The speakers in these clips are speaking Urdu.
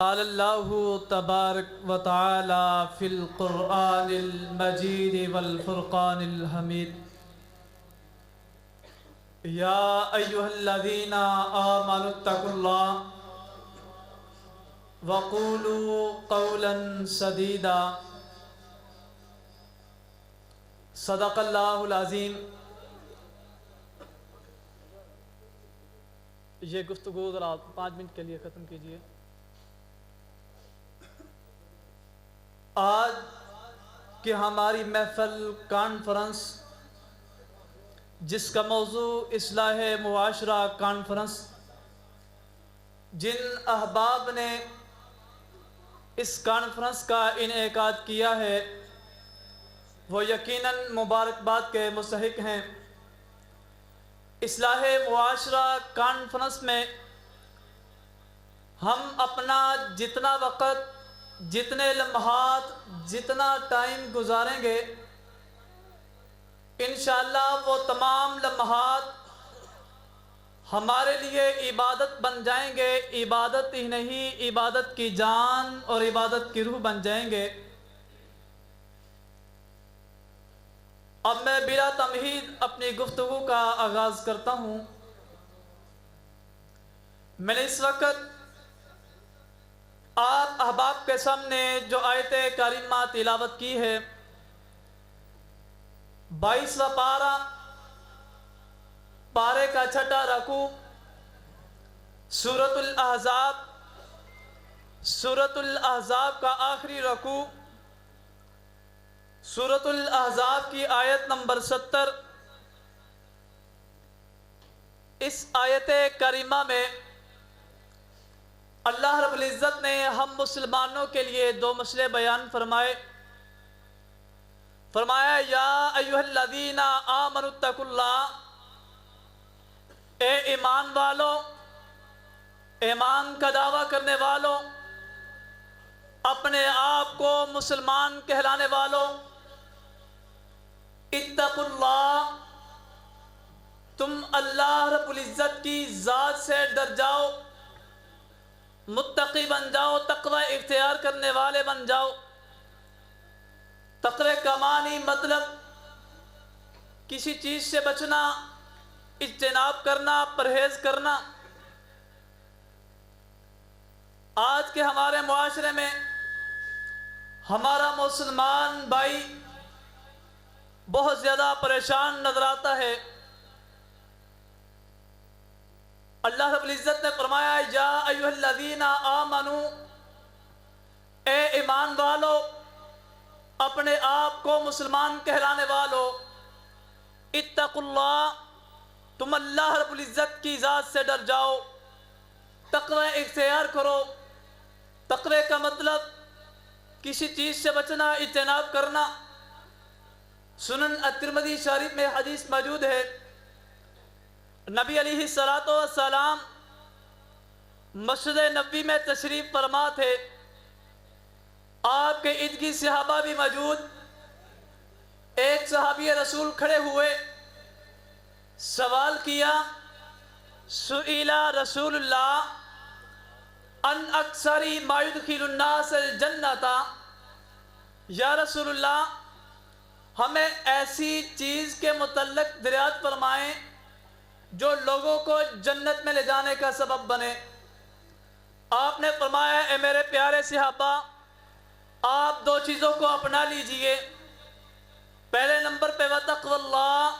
قال اللہ تبارک و تعالی فی القرآن المجید والفرقان الحمید یا ایہا الذین آمنوا اتقوا اللہ وقولوا قولا سدیدا صدق اللہ العظیم۔ یہ گفتگو ذرا 5 منٹ کے لیے ختم کیجیے۔ آج کی ہماری محفل کانفرنس جس کا موضوع اصلاح معاشرہ کانفرنس، جن احباب نے اس کانفرنس کا انعقاد کیا ہے وہ یقیناً مبارکباد کے مستحق ہیں۔ اصلاح معاشرہ کانفرنس میں ہم اپنا جتنا وقت، جتنے لمحات، جتنا ٹائم گزاریں گے انشاءاللہ وہ تمام لمحات ہمارے لیے عبادت بن جائیں گے۔ عبادت ہی نہیں، عبادت کی جان اور عبادت کی روح بن جائیں گے۔ اب میں بلا تمہید اپنی گفتگو کا آغاز کرتا ہوں۔ میں نے اس وقت آپ احباب کے سامنے جو آیت کریمہ تلاوت کی ہے، 22واں پارہ، پارے کا 6واں رکوع، سورۃ الاحزاب، سورۃ الاحزاب کا آخری رکوع، سورۃ الاحزاب کی آیت نمبر 70۔ اس آیت کریمہ میں اللہ رب العزت نے ہم مسلمانوں کے لیے 2 مسئلے بیان فرمائے۔ فرمایا یا ایھا الذین آمنوا اتقوا اللہ، اے ایمان والو، ایمان کا دعویٰ کرنے والوں، اپنے آپ کو مسلمان کہلانے والوں، اتقوا اللہ، تم اللہ رب العزت کی ذات سے ڈر جاؤ، متقی بن جاؤ، تقوی اختیار کرنے والے بن جاؤ۔ تقوی کا معنی مطلب کسی چیز سے بچنا، اجتناب کرنا، پرہیز کرنا۔ آج کے ہمارے معاشرے میں ہمارا مسلمان بھائی بہت زیادہ پریشان نظر آتا ہے۔ اللہ رب العزت نے فرمایا یا ایھا الذین آمنوا، اے ایمان والو، اپنے آپ کو مسلمان کہلانے والو، اتقوا اللہ، تم اللہ رب العزت کی ذات سے ڈر جاؤ، تقوی اختیار کرو۔ تقوی کا مطلب کسی چیز سے بچنا، اجتناب کرنا۔ سنن الترمذی شریف میں حدیث موجود ہے، نبی علیہ السلام مسجد نبوی میں تشریف فرما تھے، آپ کے ارد گرد صحابہ بھی موجود۔ ایک صحابی رسول کھڑے ہوئے، سوال کیا، سئل رسول اللہ ان اکثر ما يدخل الناس الجنۃ، یا رسول اللہ ہمیں ایسی چیز کے متعلق دریافت فرمائیں جو لوگوں کو جنت میں لے جانے کا سبب بنے۔ آپ نے فرمایا اے میرے پیارے صحابہ، آپ 2 چیزوں کو اپنا لیجئے۔ پہلے نمبر پہ وتقوی اللہ،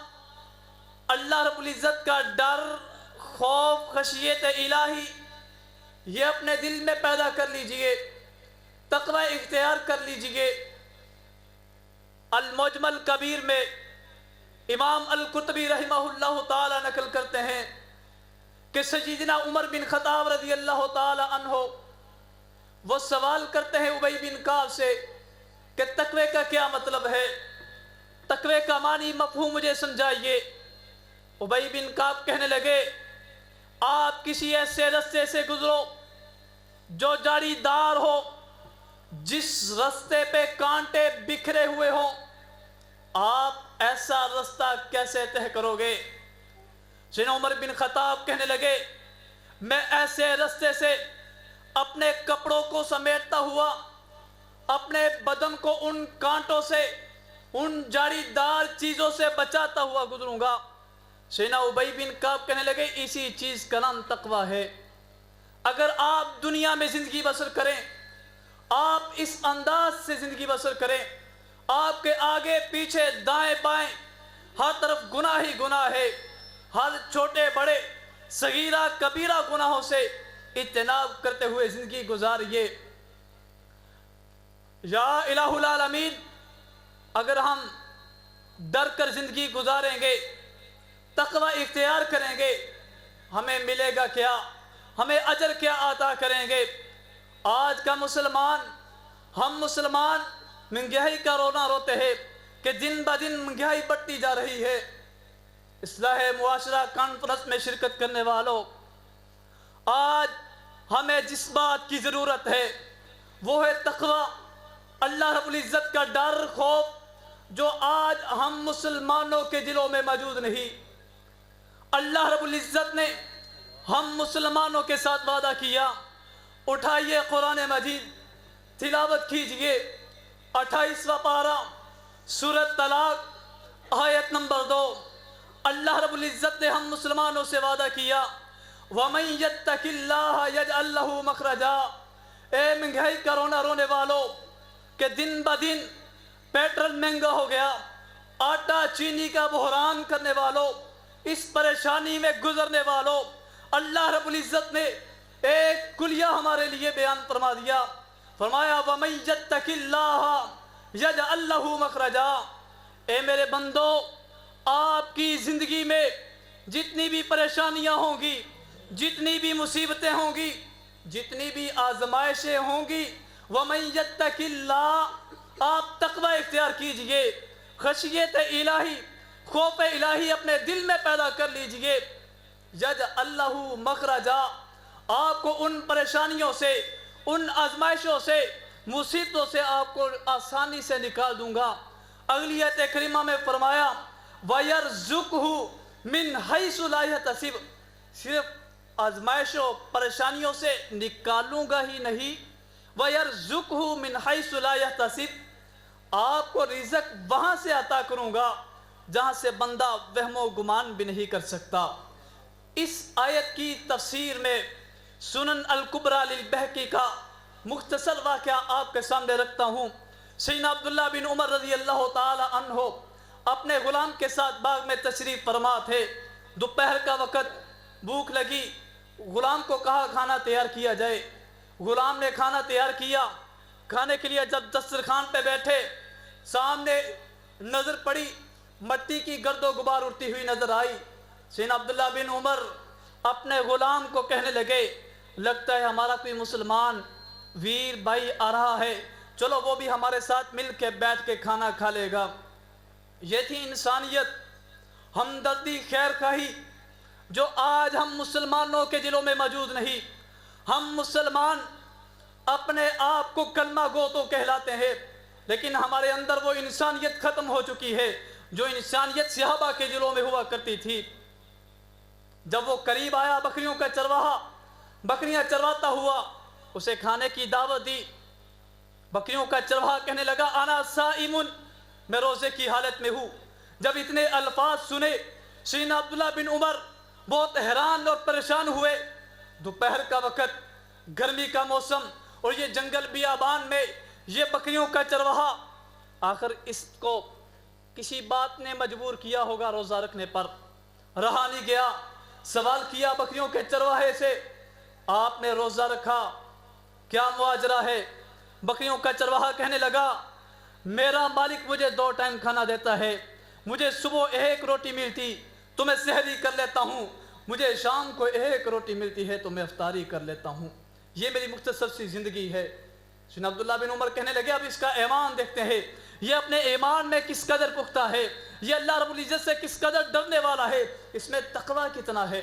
اللہ رب العزت کا ڈر، خوف، خشیت الہی یہ اپنے دل میں پیدا کر لیجئے، تقوی اختیار کر لیجئے۔ المجمل کبیر میں امام القرطبی رحمہ اللہ تعالی نقل کرتے ہیں کہ سیدنا عمر بن خطاب رضی اللہ تعالی عنہ وہ سوال کرتے ہیں ابی بن کعب سے کہ تقوی کا کیا مطلب ہے، تقوی کا معنی مفہوم مجھے سمجھائیے۔ ابی بن کعب کہنے لگے آپ کسی ایسے رستے سے گزرو جو جاڑی دار ہو، جس رستے پہ کانٹے بکھرے ہوئے ہوں، آپ ایسا رستہ کیسے طے کرو گے؟ سیدنا عمر بن خطاب کہنے لگے میں ایسے رستے سے اپنے کپڑوں کو سمیٹتا ہوا اپنے بدن کو ان کانٹوں سے ان جاڑی دار چیزوں سے بچاتا ہوا گزروں گا۔ سیدنا ابی بن کعب کہنے لگے اسی چیز کا نام تقوی ہے۔ اگر آپ دنیا میں زندگی بسر کریں، آپ اس انداز سے زندگی بسر کریں، آپ کے آگے پیچھے دائیں بائیں ہر طرف گناہ ہی گناہ ہے، ہر چھوٹے بڑے صغیرہ کبیرہ گناہوں سے اجتناب کرتے ہوئے زندگی گزاریے۔ یا الہ العالمین، اگر ہم ڈر کر زندگی گزاریں گے، تقوی اختیار کریں گے، ہمیں ملے گا کیا؟ ہمیں اجر کیا عطا کریں گے؟ آج کا مسلمان، ہم مسلمان مہنگائی کا رونا روتے ہیں کہ دن بہ دن مہنگائی بڑھتی جا رہی ہے۔ اصلاح معاشرہ کانفرنس میں شرکت کرنے والوں، آج ہمیں جس بات کی ضرورت ہے وہ ہے تقوی، اللہ رب العزت کا ڈر، خوف، جو آج ہم مسلمانوں کے دلوں میں موجود نہیں۔ اللہ رب العزت نے ہم مسلمانوں کے ساتھ وعدہ کیا، اٹھائیے قرآن مجید، تلاوت کیجئے 28واں پارہ سورۃ طلاق آیت نمبر 2۔ اللہ رب العزت نے ہم مسلمانوں سے وعدہ کیا، وَمَن يَتَّقِ اللَّهَ يَجْعَل لَّهُ مَخْرَجًا۔ اے مہنگائی کا رونا رونے والوں کہ دن بہ دن پیٹرول مہنگا ہو گیا، آٹا چینی کا بحران کرنے والوں، اس پریشانی میں گزرنے والوں، اللہ رب العزت نے ایک کلیہ ہمارے لیے بیان فرما دیا، فرمایا وَمَن يَتَّقِ اللَّهَ يَجْعَل لَّهُ مَخْرَجًا۔ اے میرے بندو، آپ کی زندگی میں جتنی بھی پریشانیاں ہوں گی، جتنی بھی مصیبتیں ہوں گی، جتنی بھی آزمائشیں ہوں گی، وَمَن يَتَّقِ اللَّهَ، آپ تقوی اختیار کیجئے، خشیت الہی، خوف الہی اپنے دل میں پیدا کر لیجئے، یجعل لہ مخرجا، آپ کو ان پریشانیوں سے، ان آزمائشوں سے، مصیبتوں سے آپ کو آسانی سے نکال دوں گا۔ اگلی آیت کریمہ میں فرمایا وَيَرْزُقْهُ مِنْ حَيْثُ لَا يَحْتَسِبُ، صرف آزمائشوں پریشانیوں سے نکالوں گا ہی نہیں، وَيَرْزُقْهُ مِنْ حَيْثُ لَا يَحْتَسِبُ، آپ کو رزق وہاں سے عطا کروں گا جہاں سے بندہ وہم و گمان بھی نہیں کر سکتا۔ اس آیت کی تفسیر میں سنن الکبریٰ للبہقی کا مختصر واقعہ آپ کے سامنے رکھتا ہوں۔ سیدنا عبداللہ بن عمر رضی اللہ تعالی عنہ اپنے غلام کے ساتھ باغ میں تشریف فرما تھے، دوپہر کا وقت، بھوک لگی، غلام کو کہا کھانا تیار کیا جائے، غلام نے کھانا تیار کیا۔ کھانے کے لیے جب دسترخوان پہ بیٹھے، سامنے نظر پڑی، مٹی کی گرد و غبار اڑتی ہوئی نظر آئی۔ سیدنا عبداللہ بن عمر اپنے غلام کو کہنے لگے لگتا ہے ہمارا کوئی مسلمان ویر بھائی آ رہا ہے، چلو وہ بھی ہمارے ساتھ مل کے بیٹھ کے کھانا کھا لے گا۔ یہ تھی انسانیت، ہمدردی، خیر خواہی، جو آج ہم مسلمانوں کے دلوں میں موجود نہیں۔ ہم مسلمان اپنے آپ کو کلمہ گو تو کہلاتے ہیں، لیکن ہمارے اندر وہ انسانیت ختم ہو چکی ہے جو انسانیت صحابہ کے دلوں میں ہوا کرتی تھی۔ جب وہ قریب آیا بکریوں کا چرواہا، بکریاں چرواتا ہوا، اسے کھانے کی دعوت دی۔ بکریوں کا چرواہا کہنے لگا انا صائم، میں روزے کی حالت میں ہوں۔ جب اتنے الفاظ سنے، سیدنا عبداللہ بن عمر بہت حیران اور پریشان ہوئے۔ دوپہر کا وقت، گرمی کا موسم، اور یہ جنگل بیابان میں یہ بکریوں کا چرواہا، آخر اس کو کسی بات نے مجبور کیا ہوگا روزہ رکھنے پر، رہا نہیں گیا۔ سوال کیا بکریوں کے چرواہے سے، آپ نے روزہ رکھا، کیا مواجرہ ہے؟ بکریوں کا چرواہا کہنے لگا میرا مالک مجھے 2 ٹائم کھانا دیتا ہے، مجھے صبح 1 روٹی ملتی تو میں سحری کر لیتا ہوں، مجھے شام کو 1 روٹی ملتی ہے تو میں افطاری کر لیتا ہوں، یہ میری مختصر سی زندگی ہے۔ سیدنا عبداللہ بن عمر کہنے لگے اب اس کا ایمان دیکھتے ہیں، یہ اپنے ایمان میں کس قدر پختہ ہے، یہ اللہ رب العزت سے کس قدر ڈرنے والا ہے، اس میں تقوی کتنا ہے۔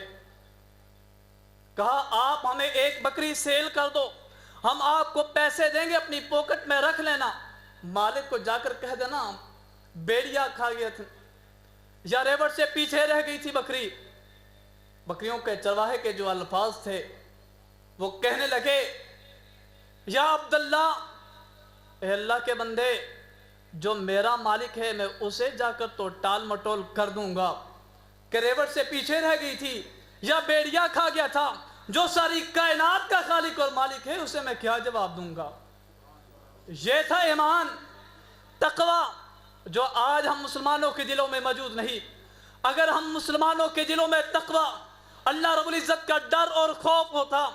کہا آپ ہمیں 1 بکری سیل کر دو، ہم آپ کو پیسے دیں گے، اپنی پوکٹ میں رکھ لینا۔ مالک کو جا کر کہہ دینا بیڑیا کھا گیا تھا یا ریوڑ سے پیچھے رہ گئی تھی بکری۔ بکریوں کے چرواہے کے جو الفاظ تھے وہ کہنے لگے یا عبداللہ، اے اللہ کے بندے، جو میرا مالک ہے میں اسے جا کر تو ٹال مٹول کر دوں گا کہ ریوٹ سے پیچھے رہ گئی تھی یا بیڑیا کھا گیا تھا، جو ساری کائنات کا خالق اور مالک ہے اسے میں کیا جواب دوں گا؟ یہ تھا ایمان، تقوی، جو آج ہم مسلمانوں کے دلوں میں موجود نہیں۔ اگر ہم مسلمانوں کے دلوں میں تقوی، اللہ رب العزت کا ڈر اور خوف ہوتا،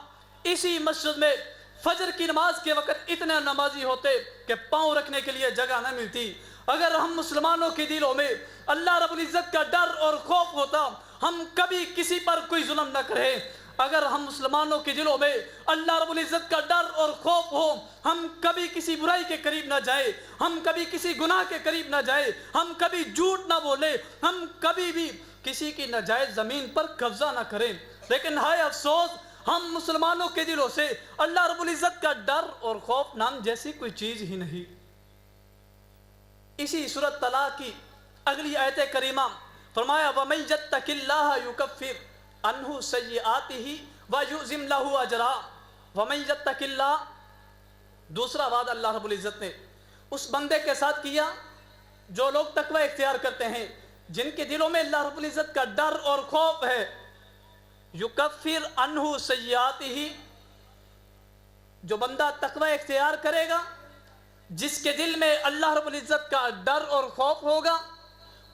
اسی مسجد میں فجر کی نماز کے وقت اتنے نمازی ہوتے کہ پاؤں رکھنے کے لیے جگہ نہ ملتی۔ اگر ہم مسلمانوں کے دلوں میں اللہ رب العزت کا ڈر اور خوف ہوتا، ہم کبھی کسی پر کوئی ظلم نہ کریں۔ اگر ہم مسلمانوں کے دلوں میں اللہ رب العزت کا ڈر اور خوف ہو، ہم کبھی کسی برائی کے قریب نہ جائیں، ہم کبھی کسی گناہ کے قریب نہ جائیں، ہم کبھی جھوٹ نہ بولیں، ہم کبھی بھی کسی کی ناجائز زمین پر قبضہ نہ کریں۔ لیکن ہائے افسوس، ہم مسلمانوں کے دلوں سے اللہ رب العزت کا ڈر اور خوف نام جیسی کوئی چیز ہی نہیں۔ اسی سورۃ طلاق کی اگلی آیت کریمہ فرمایا وَمَن يَتَّقِ اللَّهَ يُكَفِّرْ عَنْهُ سَيِّئَاتِهِ وَيُعْظِمْ لَهُ أَجْرًا۔ وَمَن يَتَّقِ اللَّهَ، دوسرا وعدہ اللہ رب العزت نے اس بندے کے ساتھ کیا جو لوگ تقوی اختیار کرتے ہیں، جن کے دلوں میں اللہ رب العزت کا ڈر اور خوف ہے۔ یکفر عنہ سیئاتہ، جو بندہ تقوی اختیار کرے گا، جس کے دل میں اللہ رب العزت کا ڈر اور خوف ہوگا،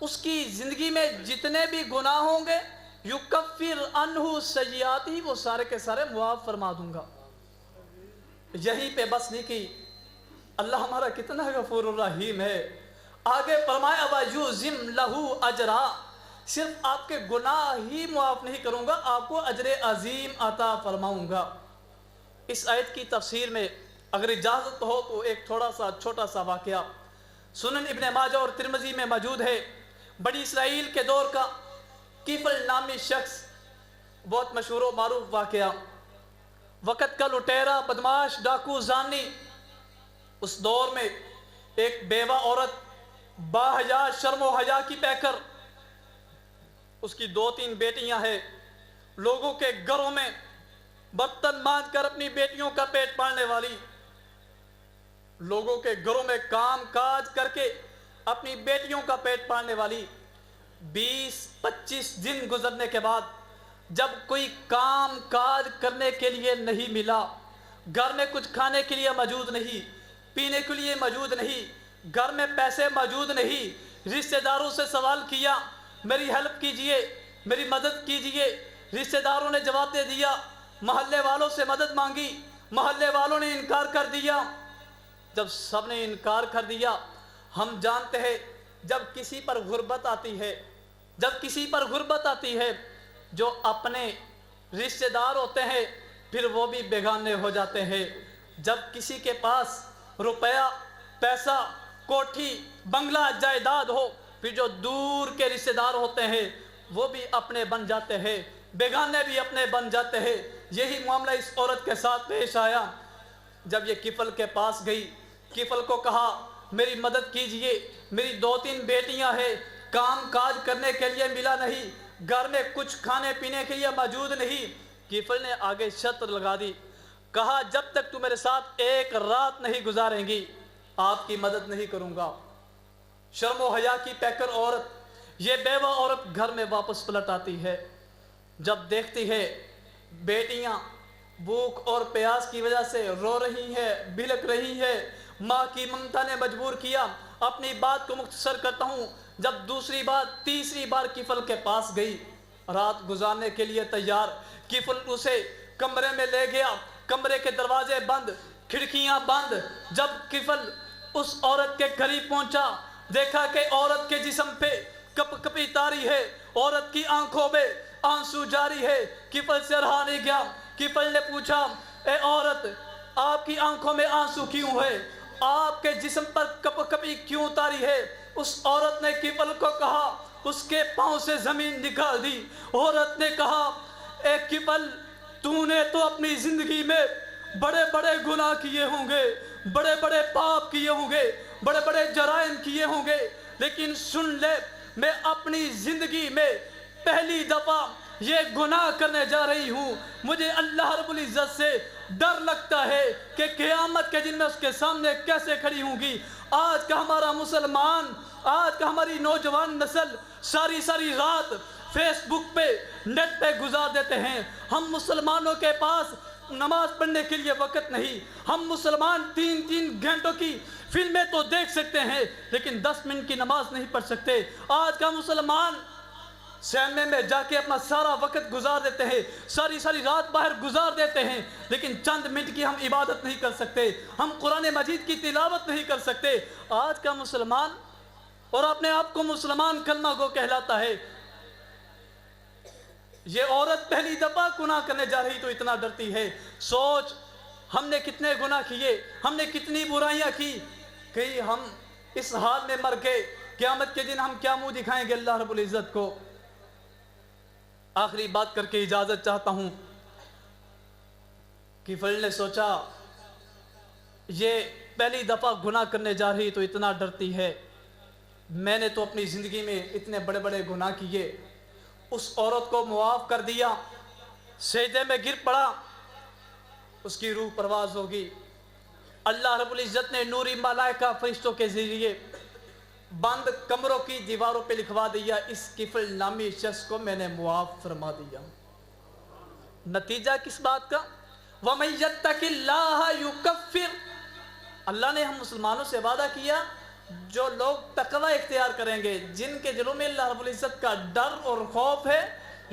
اس کی زندگی میں جتنے بھی گناہ ہوں گے یکفر عنہ سیئاتہ، وہ سارے کے سارے معاف فرما دوں گا۔ یہیں پہ بس نہیں کی، اللہ ہمارا کتنا غفور الرحیم ہے۔ آگے فرمایا وَيُعْظِمْ لَهُ أَجْرًا، صرف آپ کے گناہ ہی معاف نہیں کروں گا، آپ کو اجر عظیم عطا فرماؤں گا۔ اس آیت کی تفسیر میں اگر اجازت ہو تو ایک تھوڑا سا چھوٹا سا واقعہ سنن ابن ماجہ اور ترمذی میں موجود ہے۔ بڑی اسرائیل کے دور کا کیفل نامی شخص، بہت مشہور و معروف واقعہ، وقت کا لٹیرا، بدماش، ڈاکو، زانی۔ اس دور میں ایک بیوہ عورت باحیا، شرم و حیا کی پیکر، اس کی 2-3 بیٹیاں ہیں، لوگوں کے گھروں میں برتن مانجھ کر اپنی بیٹیوں کا پیٹ پالنے والی، لوگوں کے گھروں میں کام کاج کر کے اپنی بیٹیوں کا پیٹ پالنے والی۔ 20-25 دن گزرنے کے بعد جب کوئی کام کاج کرنے کے لیے نہیں ملا، گھر میں کچھ کھانے کے لیے موجود نہیں، پینے کے لیے موجود نہیں، گھر میں پیسے موجود نہیں، رشتہ داروں سے سوال کیا میری ہیلپ کیجئے، میری مدد کیجئے، رشتہ داروں نے جواب دے دیا، محلے والوں سے مدد مانگی، محلے والوں نے انکار کر دیا۔ جب سب نے انکار کر دیا، ہم جانتے ہیں جب کسی پر غربت آتی ہے، جب کسی پر غربت آتی ہے، جو اپنے رشتہ دار ہوتے ہیں پھر وہ بھی بیگانے ہو جاتے ہیں۔ جب کسی کے پاس روپیہ، پیسہ، کوٹھی، بنگلہ، جائیداد ہو، پھر جو دور کے رشتہ دار ہوتے ہیں وہ بھی اپنے بن جاتے ہیں، بیگانے بھی اپنے بن جاتے ہیں۔ یہی معاملہ اس عورت کے ساتھ پیش آیا۔ جب یہ کفل کے پاس گئی، کفل کو کہا میری مدد کیجئے، میری 2-3 بیٹیاں ہیں، کام کاج کرنے کے لیے ملا نہیں، گھر میں کچھ کھانے پینے کے لیے موجود نہیں۔ کفل نے آگے شرط لگا دی، کہا جب تک تو میرے ساتھ ایک رات نہیں گزاریں گی آپ کی مدد نہیں کروں گا۔ شرم و حیا کی پیکر عورت، یہ بیوہ عورت گھر میں واپس پلٹ آتی ہے۔ جب دیکھتی ہے بیٹیاں بھوک اور پیاس کی وجہ سے رو رہی ہیں، بلک رہی ہے، ماں کی ممتا نے مجبور کیا۔ اپنی بات کو مختصر کرتا ہوں، جب دوسری بار تیسری بار کفل کے پاس گئی، رات گزارنے کے لیے تیار، کفل اسے کمرے میں لے گیا، کمرے کے دروازے بند، کھڑکیاں بند۔ جب کفل اس عورت کے قریب پہنچا، دیکھا کہ عورت کے جسم پہ کپ کپی تاری ہے، عورت کی آنکھوں میں آنسو جاری ہے۔ کفل سے رہا نہیں گیا، کفل نے پوچھا اے عورت، آپ کی آنکھوں میں آنسو کیوں ہے؟ آپ کے جسم پر کپ کپی کیوں تاری ہے؟ اس عورت نے کفل کو کہا، اس کے پاؤں سے زمین نکال دی۔ عورت نے کہا اے کفل، تو نے تو اپنی زندگی میں بڑے بڑے گناہ کیے ہوں گے، بڑے بڑے پاپ کیے ہوں گے، بڑے بڑے جرائم کیے ہوں گے، لیکن سن لے، میں اپنی زندگی میں پہلی دفعہ یہ گناہ کرنے جا رہی ہوں۔ مجھے اللہ رب العزت سے ڈر لگتا ہے کہ قیامت کے دن میں اس کے سامنے کیسے کھڑی ہوں گی۔ آج کا ہمارا مسلمان، آج کا ہماری نوجوان نسل ساری رات فیس بک پہ، نیٹ پہ گزار دیتے ہیں۔ ہم مسلمانوں کے پاس نماز پڑھنے کے لیے وقت نہیں۔ ہم مسلمان 3 گھنٹوں کی فلمیں تو دیکھ سکتے ہیں لیکن 10 منٹ کی نماز نہیں پڑھ سکتے۔ آج کا مسلمان سینما میں جا کے اپنا سارا وقت گزار دیتے ہیں، ساری رات باہر گزار دیتے ہیں لیکن چند منٹ کی ہم عبادت نہیں کر سکتے، ہم قرآن مجید کی تلاوت نہیں کر سکتے۔ آج کا مسلمان اور اپنے آپ کو مسلمان کلمہ گو کہلاتا ہے، یہ عورت پہلی دفعہ گناہ کرنے جا رہی تو اتنا ڈرتی ہے۔ سوچ ہم نے کتنے گناہ کیے، ہم نے کتنی برائیاں کی، کہ ہم اس حال میں مر گئے، قیامت کے دن ہم کیا منہ دکھائیں گے اللہ رب العزت کو۔ آخری بات کر کے اجازت چاہتا ہوں کہ فضل نے سوچا یہ پہلی دفعہ گناہ کرنے جا رہی تو اتنا ڈرتی ہے، میں نے تو اپنی زندگی میں اتنے بڑے گناہ کیے۔ اس عورت کو معاف کر دیا، سجدے میں گر پڑا، اس کی روح پرواز ہوگی۔ اللہ رب العزت نے نوری ملائکہ فرشتوں کے ذریعے بند کمروں کی دیواروں پہ لکھوا دیا، اس کفل نامی شخص کو میں نے معاف فرما دیا۔ نتیجہ کس بات کا؟ وَمَن يَتَّقِ اللَّهَ يُكَفِّرْ، اللہ نے ہم مسلمانوں سے وعدہ کیا جو لوگ تقوی اختیار کریں گے، جن کے دلوں میں اللہ رب العزت کا ڈر اور خوف ہے،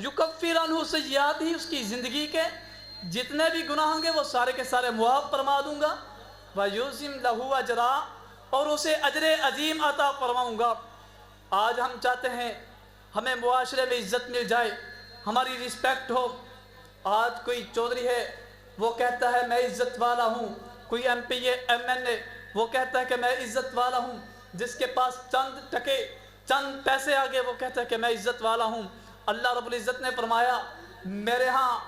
یکفر عنہ سیئات ہی، اس کی زندگی کے جتنے بھی گناہ ہوں گے وہ سارے کے سارے معاف فرما دوں گا، وَيُعْظِمْ لَهُ أَجْرًا، اور اسے اجر عظیم عطا فرماؤں گا۔ آج ہم چاہتے ہیں ہمیں معاشرے میں عزت مل جائے، ہماری رسپیکٹ ہو۔ آج کوئی چودھری ہے وہ کہتا ہے میں عزت والا ہوں، کوئی ایم پی ایم این اے وہ کہتا ہے کہ میں عزت والا ہوں، جس کے پاس چند ٹکے چند پیسے آگے وہ کہتا ہے کہ میں عزت والا ہوں۔ اللہ رب العزت نے فرمایا میرے ہاں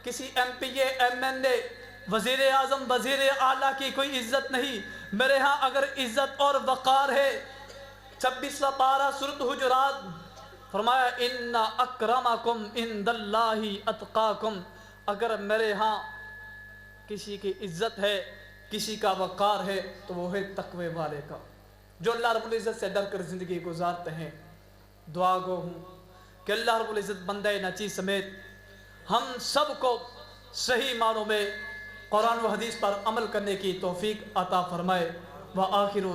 کسی ایم پی ایم این اے، وزیر اعظم، وزیر اعلیٰ کی کوئی عزت نہیں، میرے ہاں اگر عزت اور وقار ہے 26واں پارہ سورۃ حجرات فرمایا ان اکرمکم عند اللہ اتقاکم، اگر میرے ہاں کسی کی عزت ہے، کسی کا وقار ہے تو وہ ہے تقوی والے کا، جو اللہ رب العزت سے ڈر کر زندگی گزارتے ہیں۔ دعا گو ہوں کہ اللہ رب العزت بندہ نچی سمیت ہم سب کو صحیح معنوں میں قرآن و حدیث پر عمل کرنے کی توفیق عطا فرمائے۔ وآخر